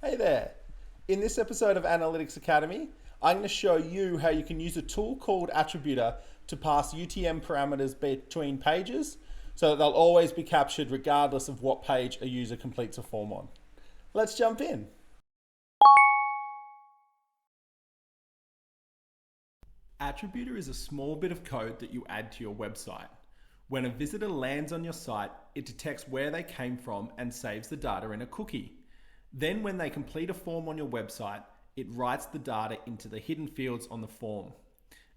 Hey there. In this episode of Analytics Academy, I'm going to show you how you can use a tool called Attributor to pass UTM parameters between pages so that they'll always be captured regardless of what page a user completes a form on. Let's jump in. Attributor is a small bit of code that you add to your website. When a visitor lands on your site, it detects where they came from and saves the data in a cookie. Then when they complete a form on your website, it writes the data into the hidden fields on the form.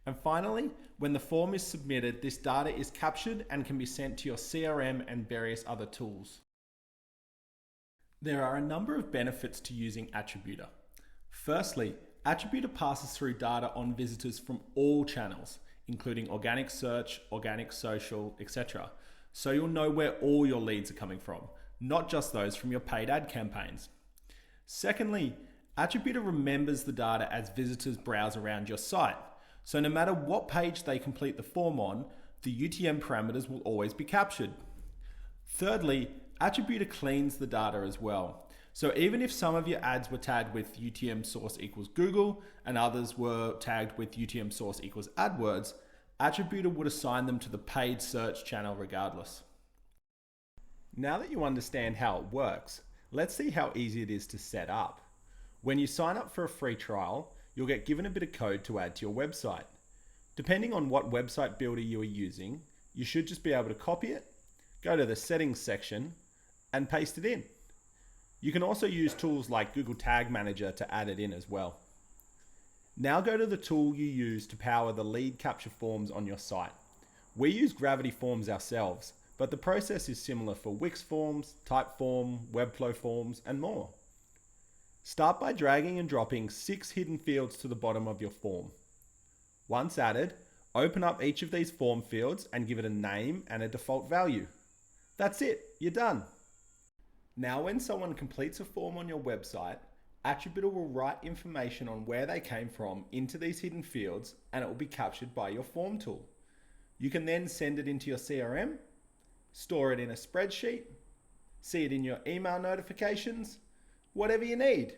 And finally, when the form is submitted, this data is captured and can be sent to your CRM and various other tools. There are a number of benefits to using Attributor. Firstly, Attributor passes through data on visitors from all channels, including organic search, organic social, etc. So you'll know where all your leads are coming from, not just those from your paid ad campaigns. Secondly, Attributor remembers the data as visitors browse around your site. So no matter what page they complete the form on, the UTM parameters will always be captured. Thirdly, Attributor cleans the data as well. So even if some of your ads were tagged with UTM source equals Google and others were tagged with UTM source equals AdWords, Attributor would assign them to the paid search channel regardless. Now that you understand how it works, let's see how easy it is to set up. When you sign up for a free trial, you'll get given a bit of code to add to your website. Depending on what website builder you are using, you should just be able to copy it, go to the settings section, and paste it in. You can also use tools like Google Tag Manager to add it in as well. Now go to the tool you use to power the lead capture forms on your site. We use Gravity Forms ourselves, but the process is similar for Wix Forms, Typeform, Webflow Forms, and more. Start by dragging and dropping 6 hidden fields to the bottom of your form. Once added, open up each of these form fields and give it a name and a default value. That's it, you're done. Now when someone completes a form on your website, Attributor will write information on where they came from into these hidden fields and it will be captured by your form tool. You can then send it into your CRM, store it in a spreadsheet, see it in your email notifications, whatever you need.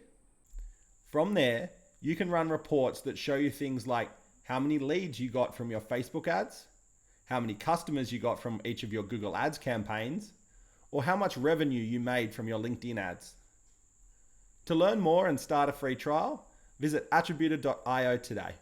From there, you can run reports that show you things like how many leads you got from your Facebook ads, how many customers you got from each of your Google Ads campaigns, or how much revenue you made from your LinkedIn ads. To learn more and start a free trial, visit attributor.io today.